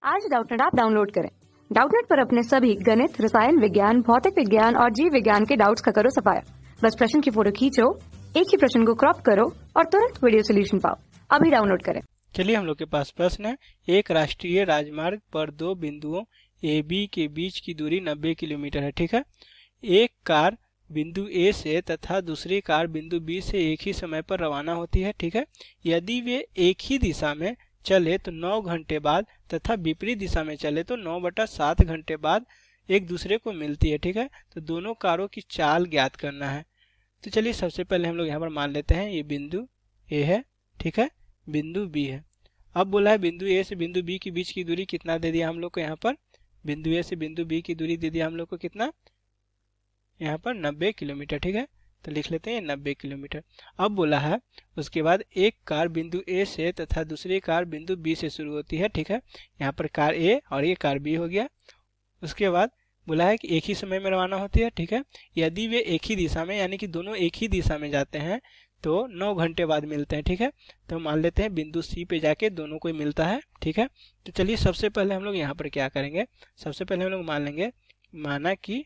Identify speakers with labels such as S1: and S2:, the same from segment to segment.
S1: आज Doubtnut app download करें। Doubtnut पर अपने सभी गणित, रसायन विज्ञान, भौतिक विज्ञान और जीव विज्ञान के डाउट्स का करो सफाया। बस प्रश्न की फोटो खींचो, एक ही प्रश्न को क्रॉप करो और तुरंत वीडियो सोल्यूशन पाओ। अभी डाउनलोड करें।
S2: चलिए हम लोग के पास प्रश्न है। एक राष्ट्रीय राजमार्ग पर दो बिंदुओं ए बी के बीच की दूरी 90 किलोमीटर है। ठीक है। एक कार बिंदु ए से तथा दूसरी कार बिंदु बी से एक ही समय पर रवाना होती है। ठीक है। यदि वे एक ही दिशा में चले तो 9 घंटे बाद तथा विपरीत दिशा में चले तो 9/7 घंटे बाद एक दूसरे को मिलती है। ठीक है। तो दोनों कारों की चाल ज्ञात करना है। तो चलिए सबसे पहले हम लोग यहाँ पर मान लेते हैं ये बिंदु ए है। ठीक है। बिंदु बी है। अब बोला है बिंदु ए से बिंदु बी के बीच की दूरी कितना दे दिया हम लोग को। यहाँ पर बिंदु ए से बिंदु बी की दूरी दे दिया हम लोग को कितना, यहाँ पर 90 किलोमीटर। ठीक है। तो लिख लेते हैं 90 किलोमीटर। अब बोला है उसके बाद एक कार बिंदु ए से तथा दूसरी कार बिंदु बी से शुरू होती है। ठीक है। यहाँ पर कार ए और ये कार बी हो गया। उसके बाद बोला है कि एक ही समय में रवाना होती है। ठीक है। यदि वे एक ही दिशा में यानी कि दोनों एक ही दिशा में जाते हैं तो 9 घंटे बाद मिलते हैं। ठीक है। तो मान लेते हैं बिंदु सी पे जाके दोनों को मिलता है। ठीक है। तो चलिए सबसे पहले हम लोग यहाँ पर क्या करेंगे, सबसे पहले हम लोग मान लेंगे, माना कि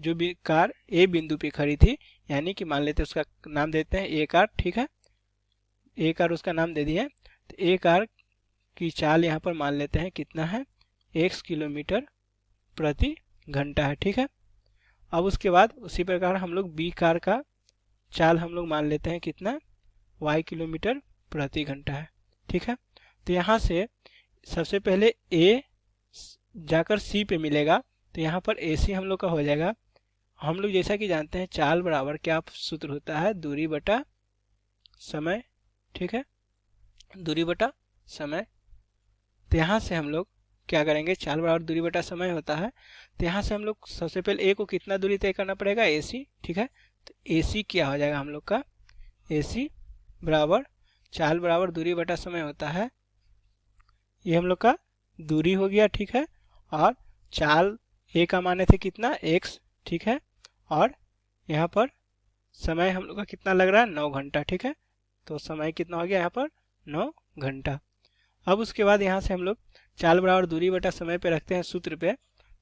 S2: जो भी कार ए बिंदु पे खड़ी थी यानी कि मान लेते हैं उसका नाम देते हैं ए कार। ठीक है। ए कार उसका नाम दे दिए। तो ए कार की चाल यहाँ पर मान लेते हैं कितना है, x किलोमीटर प्रति घंटा है। ठीक है। अब उसके बाद उसी प्रकार हम लोग बी कार का चाल हम लोग मान लेते हैं कितना, y किलोमीटर प्रति घंटा है। ठीक है। तो यहाँ से सबसे पहले a जाकर c पे मिलेगा तो यहाँ पर ac हम लोग का हो जाएगा। हम लोग जैसा कि जानते हैं चाल बराबर क्या सूत्र होता है, दूरी बटा समय। ठीक है। दूरी बटा समय। तो यहाँ से हम लोग क्या करेंगे, चाल बराबर दूरी बटा समय होता है। तो यहाँ से हम लोग सबसे पहले a को कितना दूरी तय करना पड़ेगा, ac। ठीक है। तो AC क्या हो जाएगा हम लोग का, AC बराबर चाल बराबर दूरी बटा समय होता है। ये हम लोग का दूरी हो गया। ठीक है। और चाल A का माने थे कितना, x। ठीक है। और यहाँ पर समय हम लोग का कितना लग रहा है, 9 घंटा। ठीक है। तो समय कितना हो गया यहाँ पर, 9 घंटा। अब उसके बाद यहाँ से हम लोग चाल बराबर दूरी बटा समय पे रखते हैं सूत्र पे।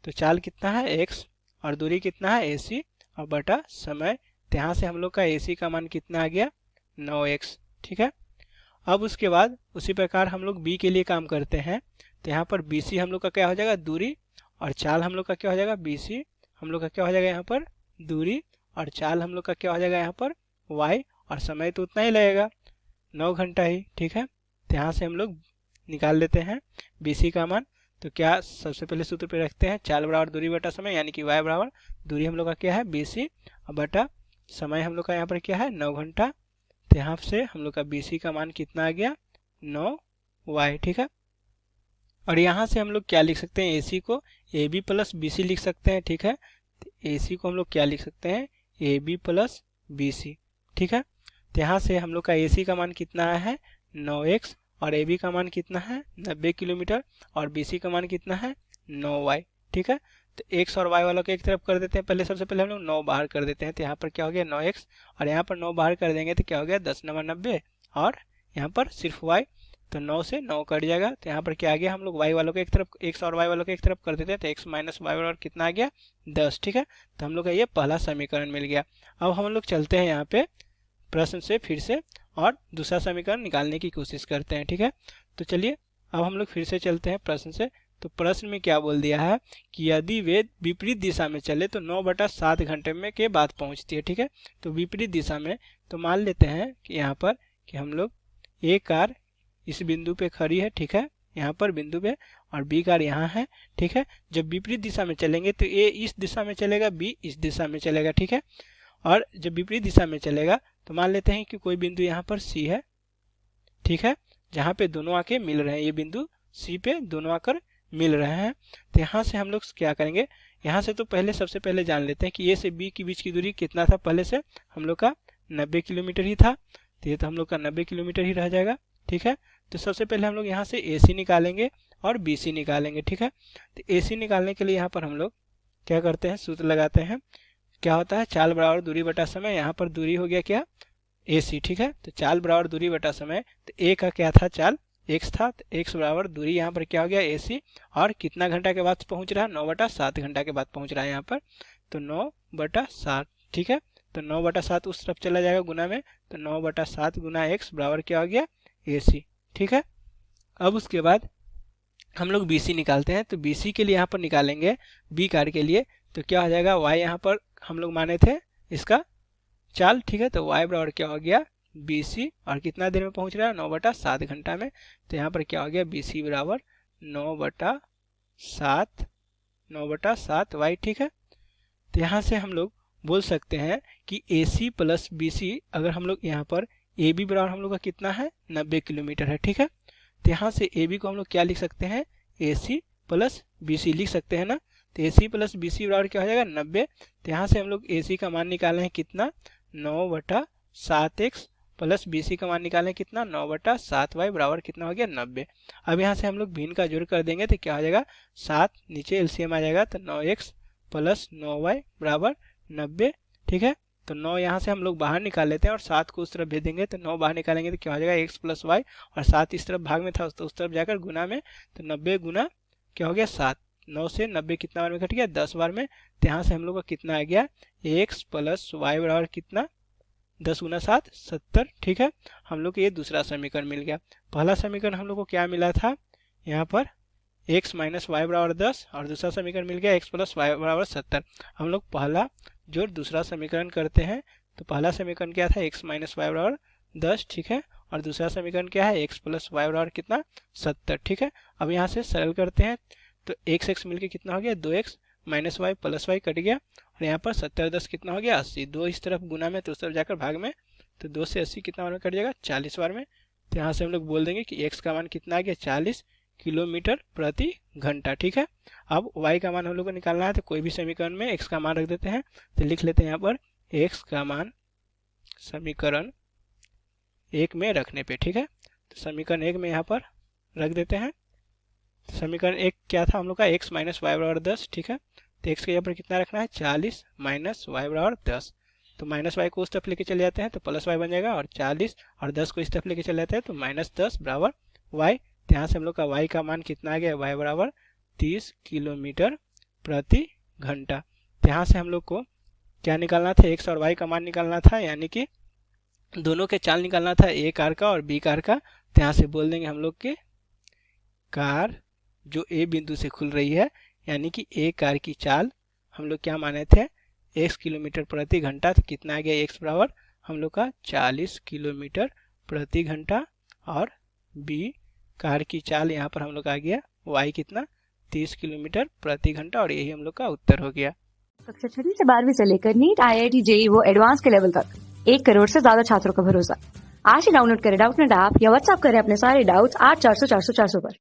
S2: तो चाल कितना है x और दूरी कितना है AC और बटा समय। तो यहाँ से हम लोग का AC का मान कितना आ गया, 9x। ठीक है। अब उसके बाद उसी प्रकार हम लोग B के लिए काम करते हैं। तो यहाँ पर BC हम लोग का क्या हो जाएगा, दूरी, और चाल हम लोग का क्या हो जाएगा, BC हम लोग का क्या हो जाएगा यहाँ पर दूरी, और चाल हम लोग का क्या हो जाएगा यहाँ पर y, और समय तो उतना ही लगेगा 9 घंटा ही। ठीक है। तो यहाँ से हम लोग निकाल लेते हैं BC का मान। तो क्या सबसे पहले सूत्र पे रखते हैं, चाल बराबर दूरी बटा समय यानी कि y बराबर दूरी हम लोग का क्या है BC और बटा समय हम लोग का यहाँ पर क्या है 9 घंटा। तो यहाँ से हम लोग का BC का मान कितना आ गया, 9y। ठीक है। और यहाँ से हम लोग क्या लिख सकते हैं, AC को AB प्लस BC लिख सकते हैं। ठीक है। तो AC को हम लोग क्या लिख सकते हैं, AB प्लस BC। ठीक है। तो यहाँ से हम लोग का AC का मान कितना है 9x और AB का मान कितना है 90 किलोमीटर और BC का मान कितना है 9y। ठीक है। तो x और y वालों को एक तरफ कर देते हैं। पहले सबसे पहले हम लोग 9 बाहर कर देते हैं। तो यहाँ पर क्या हो गया 9x और यहाँ पर 9 बाहर कर देंगे तो क्या हो गया 10 9 90 और यहाँ पर सिर्फ y। तो 9 से 9 कट जाएगा। तो यहाँ पर क्या आ गया, हम लोग y वालों को एक तरफ, x और y वालों को एक तरफ कर देते हैं। तो x माइनस y बराबर कितना आ गया 10। ठीक है। तो हम लोग का ये पहला समीकरण मिल गया। अब हम लोग चलते हैं यहाँ पे प्रश्न से फिर से और दूसरा समीकरण निकालने की कोशिश करते हैं। ठीक है। तो चलिए अब हम लोग फिर से चलते हैं प्रश्न से। तो प्रश्न में क्या बोल दिया है कि यदि वे विपरीत दिशा में चले तो 9/7 घंटे में के बाद पहुंचती है। ठीक है। तो विपरीत दिशा में तो मान लेते हैं कि यहाँ पर कि हम लोग ए कार इस बिंदु पे खड़ी है। ठीक है। यहाँ पर बिंदु पे, और बी कार यहाँ है। ठीक है। जब विपरीत दिशा में चलेंगे तो ए इस दिशा में चलेगा, बी इस दिशा में चलेगा। ठीक है। और जब विपरीत दिशा में चलेगा तो मान लेते हैं कि कोई बिंदु यहाँ पर C है। ठीक है। जहाँ पे दोनों आके मिल रहे हैं, ये बिंदु C पे दोनों आकर मिल रहे हैं। तो यहाँ से हम लोग क्या करेंगे, यहाँ से तो पहले सबसे पहले जान लेते हैं कि A से B के बीच की दूरी कितना था, पहले से हम लोग का 90 किलोमीटर ही था। तो ये तो हम लोग का 90 किलोमीटर ही रह जाएगा। ठीक है। तो सबसे पहले हम लोग यहाँ से AC निकालेंगे और BC निकालेंगे। ठीक है। तो AC निकालने के लिए यहाँ पर हम लोग क्या करते हैं, सूत्र लगाते हैं। क्या होता है, चाल बराबर दूरी बटा समय। यहाँ पर दूरी हो गया क्या, AC। ठीक है। तो चाल बराबर दूरी बटा समय। तो A का क्या था, चाल x था, तो x बराबर दूरी यहाँ पर क्या हो गया AC, और कितना घंटा के बाद पहुंच रहा है, 9/7 घंटा के बाद पहुंच रहा है यहाँ पर, तो 9/7, ठीक है। तो 9/7 उस तरफ चला जाएगा गुना में, तो 9/7 गुना x बराबर क्या हो गया AC, ठीक है। अब उसके बाद हम लोग BC निकालते हैं, तो BC के लिए यहाँ पर निकालेंगे B कार के लिए, तो क्या हो जाएगा y यहाँ पर हम लोग माने थे इसका चाल, ठीक है। तो y बराबर क्या हो गया BC, और कितना देर में पहुंच रहा है 9/7 घंटा में, तो यहाँ पर क्या हो गया BC बराबर 9/7 y, ठीक है। तो यहाँ से हम लोग बोल सकते हैं कि AC प्लस BC, अगर हम लोग यहाँ पर AB बराबर हम लोग का कितना है 90 किलोमीटर है, ठीक है। तो यहाँ से AB को हम लोग क्या लिख सकते हैं AC प्लस BC लिख सकते हैं ना, तो AC प्लस BC बराबर क्या हो जाएगा 90। तो यहाँ से हम लोग AC का मान निकाले हैं कितना 9/7x, प्लस BC का मान निकाले हैं कितना 9/7y बराबर कितना हो गया 90। अब यहाँ से हम लोग भिन्न का जोड़ कर देंगे तो क्या हो जाएगा 7, नीचे LCM आ जाएगा, तो 9x प्लस 9y बराबर 90, ठीक है। तो 9 यहाँ से हम लोग बाहर निकाल लेते हैं और 7 को उस तरफ भेज देंगे, तो 9 बाहर निकालेंगे तो क्या हो जाएगा x प्लस वाई, और 7 इस तरफ भाग में था तो उस तरफ जाकर गुना में, तो 90 गुना क्या हो गया 7, 9 से 90 कितना बार में कट गया 10 बार में, तो यहाँ से हम लोग का कितना आ गया x प्लस वाई बराबर कितना 10 गुना 7 70, ठीक है। हम लोग को ये दूसरा समीकरण मिल गया। पहला समीकरण हम लोग को क्या मिला था यहाँ पर x माइनस वाई बराबर 10, और दूसरा समीकरण मिल गया x प्लस वाई बराबर 70। हम लोग पहला जो दूसरा समीकरण करते हैं, तो पहला समीकरण क्या था x माइनस वाई बराबर 10, ठीक है, और दूसरा समीकरण क्या है x प्लस वाई बराबर कितना 70, ठीक है। अब यहाँ से सरल करते हैं, तो x मिलके कितना हो गया 2x minus Y plus Y cut गया, और यहाँ पर 70 10 कितना हो गया 80, 2 इस तरफ गुना में तो उस तरफ जाकर भाग में, तो 2 से 80 कितना बार में कट जाएगा 40 बार में। तो यहाँ से हम लोग बोल देंगे कि x का मान कितना आ गया 40 किलोमीटर प्रति घंटा, ठीक है। अब y का मान हम लोग को निकालना है, तो कोई भी समीकरण में x का मान रख देते हैं, तो लिख लेते हैं यहाँ पर x का मान समीकरण 1 में रखने पे, ठीक है। तो समीकरण 1 में यहाँ पर रख देते हैं। समीकरण 1 क्या था हम लोग का x माइनस वाई बराबर 10, ठीक है। तो x के यहाँ पर कितना रखना है 40 माइनस वाई बराबर 10, तो माइनस वाई को उस तरफ लेके चले जाते हैं तो प्लस वाई बन जाएगा, और 40 और 10 को इस तरफ लेके चले जाते हैं तो माइनस 10 बराबर वाई। तो यहाँ से हम लोग का y का मान कितना आ गया y बराबर 30 किलोमीटर प्रति घंटा। तो यहाँ से हम लोग को क्या निकालना था x और y का मान निकालना था, यानी कि दोनों के चाल निकालना था A कार का और B कार का। तो यहाँ से बोल देंगे हम लोग के कार जो A बिंदु से खुल रही है, यानी कि A कार की चाल हम लोग क्या माने थे x किलोमीटर प्रति घंटा, तो कितना आ गया x बराबर हम लोग का 40 किलोमीटर प्रति घंटा, और B कार की चाल यहाँ पर हम लोग आ गया y कितना 30 किलोमीटर प्रति घंटा, और यही हम लोग का उत्तर हो गया।
S1: कक्षा 6वीं से 12वीं से लेकर नीट IIT JEE वो एडवांस के लेवल तक 1 करोड़ से ज्यादा छात्रों का भरोसा। आज ही डाउनलोड करें डाउटनेट ऐप या व्हाट्सएप करें अपने सारे डाउट्स 8400 400 400 पर।